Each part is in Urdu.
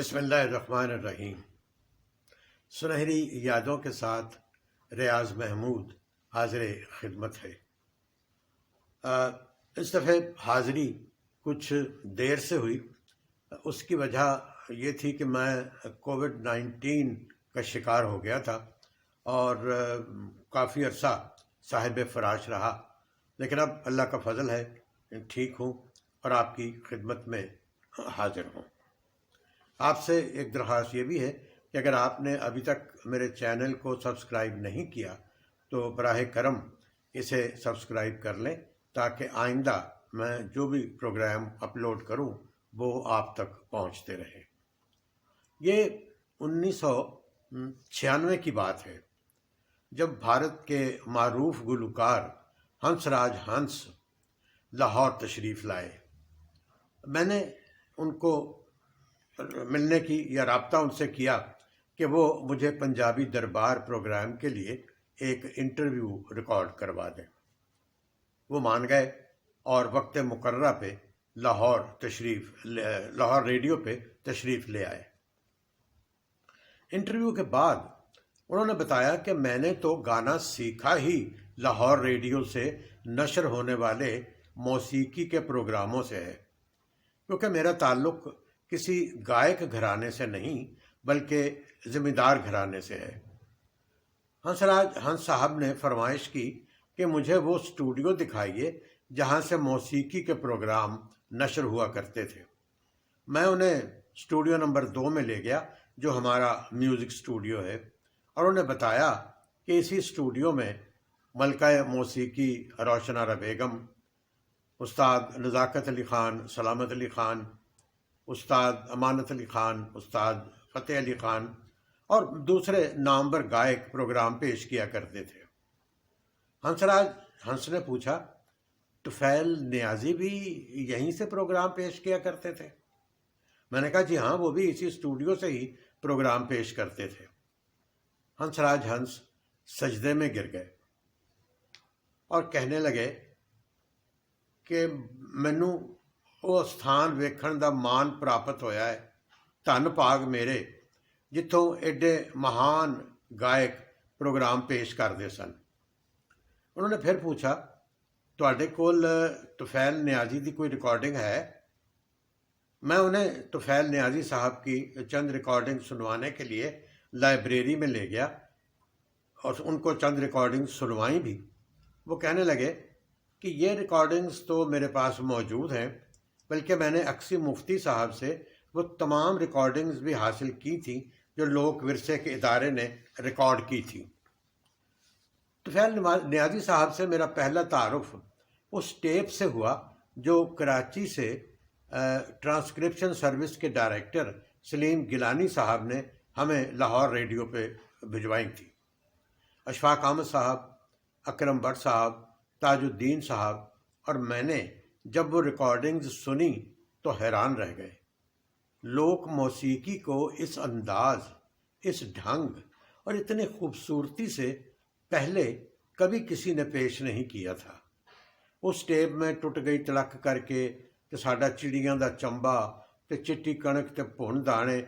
بسم اللہ الرحمن الرحیم۔ سنہری یادوں کے ساتھ ریاض محمود حاضر خدمت ہے۔ اس دفعہ حاضری کچھ دیر سے ہوئی۔ اس کی وجہ یہ تھی کہ میں کووڈ-19 کا شکار ہو گیا تھا اور کافی عرصہ صاحب فراش رہا، لیکن اب اللہ کا فضل ہے ٹھیک ہوں اور آپ کی خدمت میں حاضر ہوں۔ آپ سے ایک درخواست یہ بھی ہے کہ اگر آپ نے ابھی تک میرے چینل کو سبسکرائب نہیں کیا تو براہ کرم اسے سبسکرائب کر لیں تاکہ آئندہ میں جو بھی پروگرام اپلوڈ کروں وہ آپ تک پہنچتے رہیں۔ یہ 1996 کی بات ہے جب بھارت کے معروف گلوکار ہنس راج ہنس لاہور تشریف لائے۔ میں نے ان کو ملنے کی یا رابطہ ان سے کیا کہ وہ مجھے پنجابی دربار پروگرام کے لیے ایک انٹرویو ریکارڈ کروا دیں۔ وہ مان گئے اور وقت مقررہ پہ لاہور ریڈیو پہ تشریف لے آئے۔ انٹرویو کے بعد انہوں نے بتایا کہ میں نے تو گانا سیکھا ہی لاہور ریڈیو سے نشر ہونے والے موسیقی کے پروگراموں سے ہے، کیونکہ میرا تعلق کسی گائک گھرانے سے نہیں بلکہ ذمہ دار گھرانے سے ہے۔ ہنس صاحب نے فرمائش کی کہ مجھے وہ اسٹوڈیو دکھائیے جہاں سے موسیقی کے پروگرام نشر ہوا کرتے تھے۔ میں انہیں اسٹوڈیو نمبر 2 میں لے گیا جو ہمارا میوزک اسٹوڈیو ہے، اور انہیں بتایا کہ اسی اسٹوڈیو میں ملکہ موسیقی روشن آرا بیگم، استاد نزاکت علی خان، سلامت علی خان، استاد امانت علی خان، استاد فتح علی خان اور دوسرے نامور گائک پروگرام پیش کیا کرتے تھے۔ ہنس نے پوچھا، طفیل نیازی بھی یہیں سے پروگرام پیش کیا کرتے تھے؟ میں نے کہا جی ہاں، وہ بھی اسی اسٹوڈیو سے ہی پروگرام پیش کرتے تھے۔ ہنس سجدے میں گر گئے اور کہنے لگے کہ مینوں وہ استھان ویکھن دا مان پراپت ہویا ہے، ਧੰਨ ਭਾਗ ਮੇਰੇ ਜਿੱਥੋਂ ایڈے مہان گائک پروگرام پیش کرتے سن۔ انہوں نے پھر پوچھا، تواڈے کول طفیل نیازی دی کوئی ریکارڈنگ ہے؟ میں انہیں طفیل نیازی صاحب کی چند ریکارڈنگ سنوانے کے لیے لائبریری میں لے گیا اور ان کو چند ریکارڈنگ سنوائیں بھی۔ وہ کہنے لگے کہ یہ ریکارڈنگز تو میرے پاس موجود ہیں، بلکہ میں نے اکسی مفتی صاحب سے وہ تمام ریکارڈنگز بھی حاصل کی تھیں جو لوک ورثے کے ادارے نے ریکارڈ کی تھی۔ طفیل نیازی صاحب سے میرا پہلا تعارف اس ٹیپ سے ہوا جو کراچی سے ٹرانسکرپشن سروس کے ڈائریکٹر سلیم گیلانی صاحب نے ہمیں لاہور ریڈیو پہ بھجوائی تھی۔ اشفاق احمد صاحب، اکرم بٹ صاحب، تاج الدین صاحب اور میں نے جب وہ ریکارڈنگز سنی تو حیران رہ گئے۔ لوک موسیقی کو اس انداز، اس ڈھنگ اور اتنی خوبصورتی سے پہلے کبھی کسی نے پیش نہیں کیا تھا۔ اس ٹیپ میں ٹوٹ گئی تڑک کر کے تے ساڈا چڑیاں دا چمبا تے چٹی کنک تے بھن دانے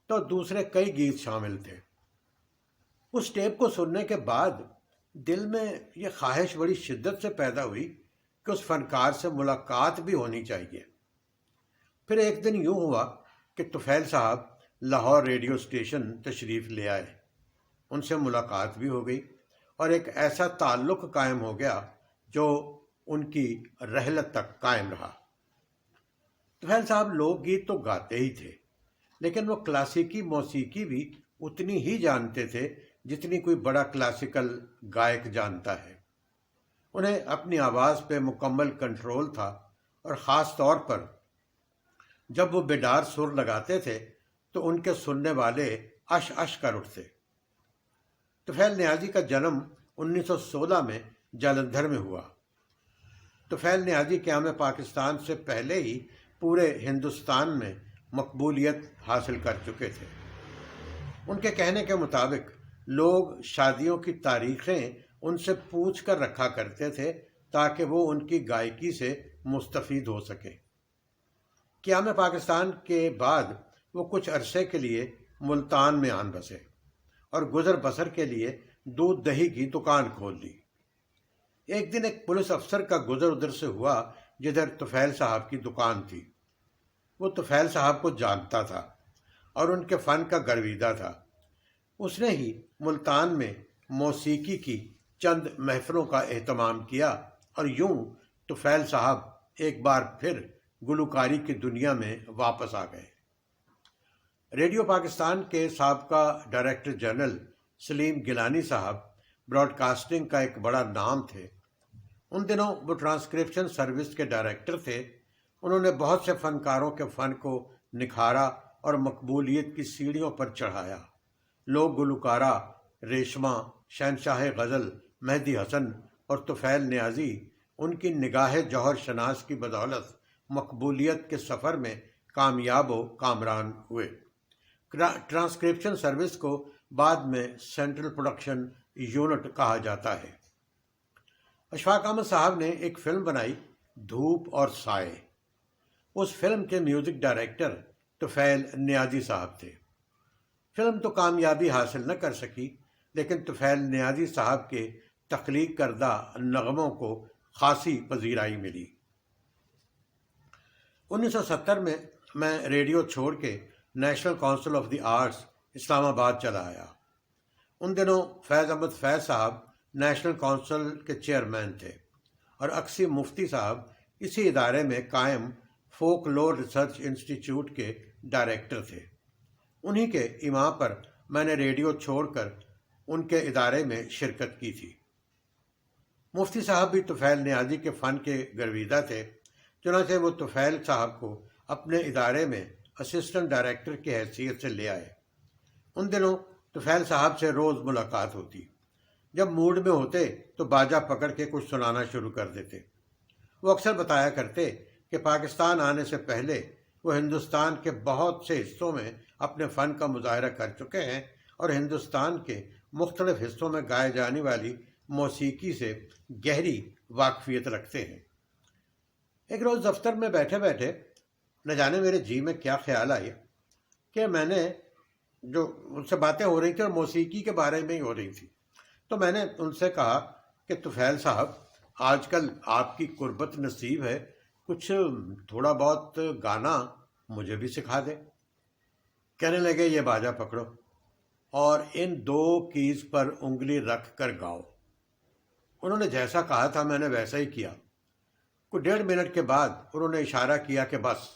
تو دوسرے کئی گیت شامل تھے۔ اس ٹیپ کو سننے کے بعد دل میں یہ خواہش بڑی شدت سے پیدا ہوئی کہ اس فنکار سے ملاقات بھی ہونی چاہیے۔ پھر ایک دن یوں ہوا کہ طفیل صاحب لاہور ریڈیو اسٹیشن تشریف لے آئے۔ ان سے ملاقات بھی ہو گئی اور ایک ایسا تعلق قائم ہو گیا جو ان کی رحلت تک قائم رہا۔ طفیل صاحب لوک گیت تو گاتے ہی تھے، لیکن وہ کلاسیکی موسیقی بھی اتنی ہی جانتے تھے جتنی کوئی بڑا کلاسیکل گائک جانتا ہے۔ انہیں اپنی آواز پہ مکمل کنٹرول تھا اور خاص طور پر جب وہ بیدار سر لگاتے تھے تو ان کے سننے والے اش اش کر اٹھتے۔ طفیل نیازی کا جنم 1916 میں جالندھر میں ہوا۔ طفیل نیازی قیام پاکستان سے پہلے ہی پورے ہندوستان میں مقبولیت حاصل کر چکے تھے۔ ان کے کہنے کے مطابق لوگ شادیوں کی تاریخیں ان سے پوچھ کر رکھا کرتے تھے تاکہ وہ ان کی گائکی سے مستفید ہو سکیں۔ قیام پاکستان کے بعد وہ کچھ عرصے کے لیے ملتان میں آن بسے اور گزر بسر کے لیے دودھ دہی کی دکان کھول لی۔ ایک دن ایک پولیس افسر کا گزر ادھر سے ہوا جدھر طفیل صاحب کی دکان تھی۔ وہ طفیل صاحب کو جانتا تھا اور ان کے فن کا گرویدہ تھا۔ اس نے ہی ملتان میں موسیقی کی چند محفلوں کا اہتمام کیا اور یوں طفیل صاحب ایک بار پھر گلوکاری کی دنیا میں واپس آ گئے۔ ریڈیو پاکستان کے سابقہ ڈائریکٹر جنرل سلیم گیلانی صاحب براڈ کاسٹنگ کا ایک بڑا نام تھے۔ ان دنوں وہ ٹرانسکرپشن سروس کے ڈائریکٹر تھے۔ انہوں نے بہت سے فنکاروں کے فن کو نکھارا اور مقبولیت کی سیڑھیوں پر چڑھایا۔ لوگ گلوکارہ ریشمہ، شہنشاہ غزل مہدی حسن اور طفیل نیازی ان کی نگاہ جوہر شناس کی بدولت مقبولیت کے سفر میں کامیاب و کامران ہوئے۔ ٹرانسکرپشن سروس کو بعد میں سینٹرل پروڈکشن یونٹ کہا جاتا ہے۔ اشفاق احمد صاحب نے ایک فلم بنائی، دھوپ اور سائے۔ اس فلم کے میوزک ڈائریکٹر طفیل نیازی صاحب تھے۔ فلم تو کامیابی حاصل نہ کر سکی، لیکن طفیل نیازی صاحب کے تخلیق کردہ نغموں کو خاصی پذیرائی ملی۔ 1970 میں ریڈیو چھوڑ کے national council of the arts Islamabad چلا آیا۔ ان دنوں فیض احمد فیض صاحب نیشنل کونسل کے چیئرمین تھے اور اکسی مفتی صاحب اسی ادارے میں قائم فوک لور ریسرچ انسٹیٹیوٹ کے ڈائریکٹر تھے۔ انہی کے ایما پر میں نے ریڈیو چھوڑ کر ان کے ادارے میں شرکت کی تھی۔ مفتی صاحب بھی طفیل نیازی کے فن کے گرویدہ تھے، چنانچہ وہ طفیل صاحب کو اپنے ادارے میں اسسٹنٹ ڈائریکٹر کی حیثیت سے لے آئے۔ ان دنوں طفیل صاحب سے روز ملاقات ہوتی۔ جب موڈ میں ہوتے تو باجا پکڑ کے کچھ سنانا شروع کر دیتے۔ وہ اکثر بتایا کرتے کہ پاکستان آنے سے پہلے وہ ہندوستان کے بہت سے حصوں میں اپنے فن کا مظاہرہ کر چکے ہیں اور ہندوستان کے مختلف حصوں میں گائے جانے والی موسیقی سے گہری واقفیت رکھتے ہیں۔ ایک روز دفتر میں بیٹھے بیٹھے نہ جانے میرے جی میں کیا خیال آیا کہ میں نے جو ان سے باتیں ہو رہی تھیں اور موسیقی کے بارے میں ہی ہو رہی تھی، تو میں نے ان سے کہا کہ طفیل صاحب، آج کل آپ کی قربت نصیب ہے، کچھ تھوڑا بہت گانا مجھے بھی سکھا دے۔ کہنے لگے یہ باجا پکڑو اور ان 2 کیز پر انگلی رکھ کر گاؤ۔ انہوں نے جیسا کہا تھا میں نے ویسا ہی کیا۔ کچھ 1.5 منٹ کے بعد انہوں نے اشارہ کیا کہ بس۔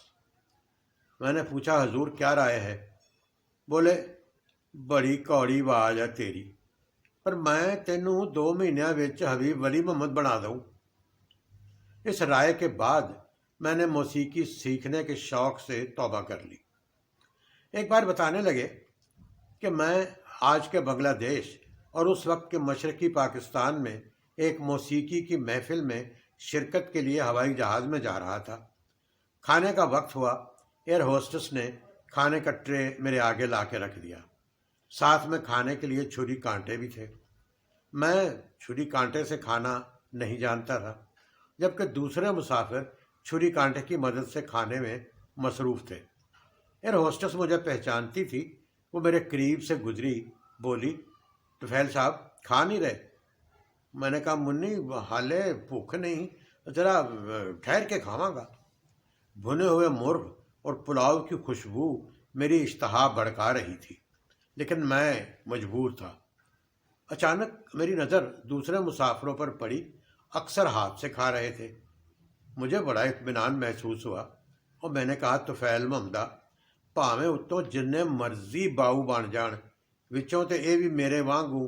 میں نے پوچھا حضور کیا رائے ہے؟ بولے بڑی کوڑی آواز ہے تیری، پر میں تینوں 2 مہینوں وچ حبیب ولی محمد بنا دوں۔ اس رائے کے بعد میں نے موسیقی سیکھنے کے شوق سے توبہ کر لی۔ ایک بار بتانے لگے کہ میں آج کے بنگلہ دیش اور اس وقت کے مشرقی پاکستان میں ایک موسیقی کی محفل میں شرکت کے لیے ہوائی جہاز میں جا رہا تھا۔ کھانے کا وقت ہوا، ایئر ہوسٹس نے کھانے کا ٹرے میرے آگے لا کے رکھ دیا، ساتھ میں کھانے کے لیے چھری کانٹے بھی تھے۔ میں چھری کانٹے سے کھانا نہیں جانتا تھا، جبکہ دوسرے مسافر چھری کانٹے کی مدد سے کھانے میں مصروف تھے۔ ایئر ہوسٹس مجھے پہچانتی تھی، وہ میرے قریب سے گزری، بولی طفیل صاحب کھا نہیں رہے؟ میں نے کہا منی حالے بھوک نہیں، ذرا ٹھہر کے کھاواں گا۔ بھنے ہوئے مرغ اور پلاؤ کی خوشبو میری اشتہا بھڑکا رہی تھی، لیکن میں مجبور تھا۔ اچانک میری نظر دوسرے مسافروں پر پڑی، اکثر ہاتھ سے کھا رہے تھے۔ مجھے بڑا اطمینان محسوس ہوا اور میں نے کہا طفیل محمدہ، ਭਾਵੇਂ ਉੱਤੋਂ ਜਿੰਨੇ ਮਰਜ਼ੀ ਬਾਊ ਬਣ ਜਾਣ, ਵਿੱਚੋਂ ਤੇ ਇਹ ਵੀ ਮੇਰੇ ਵਾਂਗੂ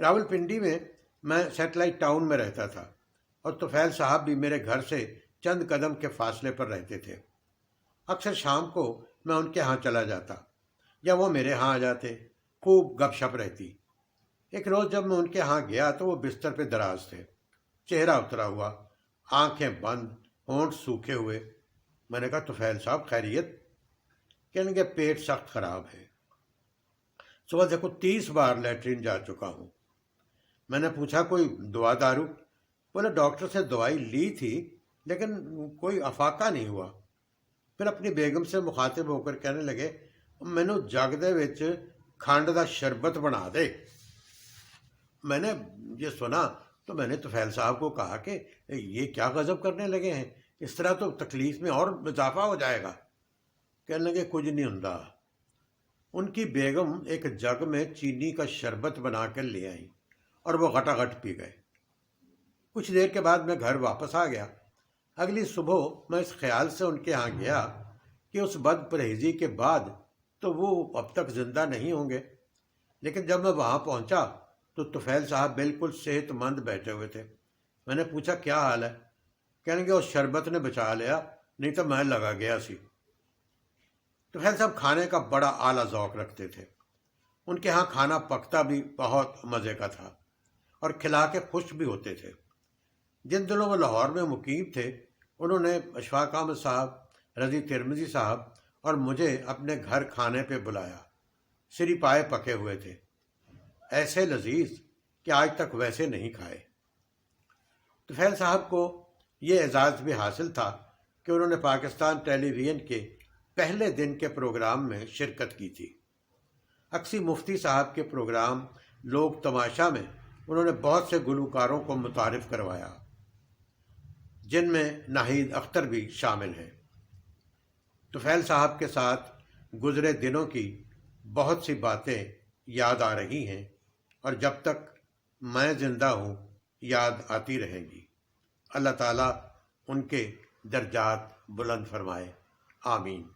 راولپنڈی میں میں سیٹلائٹ ٹاؤن میں رہتا تھا اور طفیل صاحب بھی میرے گھر سے چند قدم کے فاصلے پر رہتے تھے۔ اکثر شام کو میں ان کے ہاں چلا جاتا یا وہ میرے ہاں آ جاتے، خوب گپ شپ رہتی۔ ایک روز جب میں ان کے ہاں گیا تو وہ بستر پہ دراز تھے، چہرہ اترا ہوا، آنکھیں بند، ہونٹ سوکھے ہوئے۔ میں نے کہا طفیل صاحب خیریت؟ کہنے کے پیٹ سخت خراب ہے، صبح دیکھو 30 بار لیٹرین جا چکا ہوں۔ میں نے پوچھا کوئی دوا دارو؟ بولے ڈاکٹر سے دوائی لی تھی لیکن کوئی افاقہ نہیں ہوا۔ پھر اپنی بیگم سے مخاطب ہو کر کہنے لگے مینو جگ دے وچ کھنڈ دا شربت بنا دے۔ میں نے یہ سنا تو میں نے طفیل صاحب کو کہا کہ یہ کیا غضب کرنے لگے ہیں، اس طرح تو تکلیف میں اور اضافہ ہو جائے گا۔ کہنے لگے کچھ نہیں ہوندا۔ ان کی بیگم ایک جگ میں چینی کا شربت بنا کر لے آئیں اور وہ گھٹا گھٹ پی گئے۔ کچھ دیر کے بعد میں گھر واپس آ گیا۔ اگلی صبح میں اس خیال سے ان کے ہاں گیا کہ اس بد پرہیزی کے بعد تو وہ اب تک زندہ نہیں ہوں گے، لیکن جب میں وہاں پہنچا تو طفیل صاحب بالکل صحت مند بیٹھے ہوئے تھے۔ میں نے پوچھا کیا حال ہے؟ کہنے کہ اس شربت نے بچا لیا، نہیں تو میں لگا گیا سی۔ طفیل صاحب کھانے کا بڑا اعلیٰ ذوق رکھتے تھے۔ ان کے ہاں کھانا پکتا بھی بہت مزے کا تھا اور کھلا کے خوش بھی ہوتے تھے۔ جن دنوں وہ لاہور میں مقیم تھے انہوں نے اشفاق احمد صاحب، رضی ترمذی صاحب اور مجھے اپنے گھر کھانے پہ بلایا۔ سری پائے پکے ہوئے تھے، ایسے لذیذ کہ آج تک ویسے نہیں کھائے۔ طفیل صاحب کو یہ اعزاز بھی حاصل تھا کہ انہوں نے پاکستان ٹیلی ویژن کے پہلے دن کے پروگرام میں شرکت کی تھی۔ اکسی مفتی صاحب کے پروگرام لوگ تماشا میں انہوں نے بہت سے گلوکاروں کو متعارف کروایا، جن میں ناہید اختر بھی شامل ہیں۔ طفیل صاحب کے ساتھ گزرے دنوں کی بہت سی باتیں یاد آ رہی ہیں اور جب تک میں زندہ ہوں یاد آتی رہیں گی۔ اللہ تعالیٰ ان کے درجات بلند فرمائے، آمین۔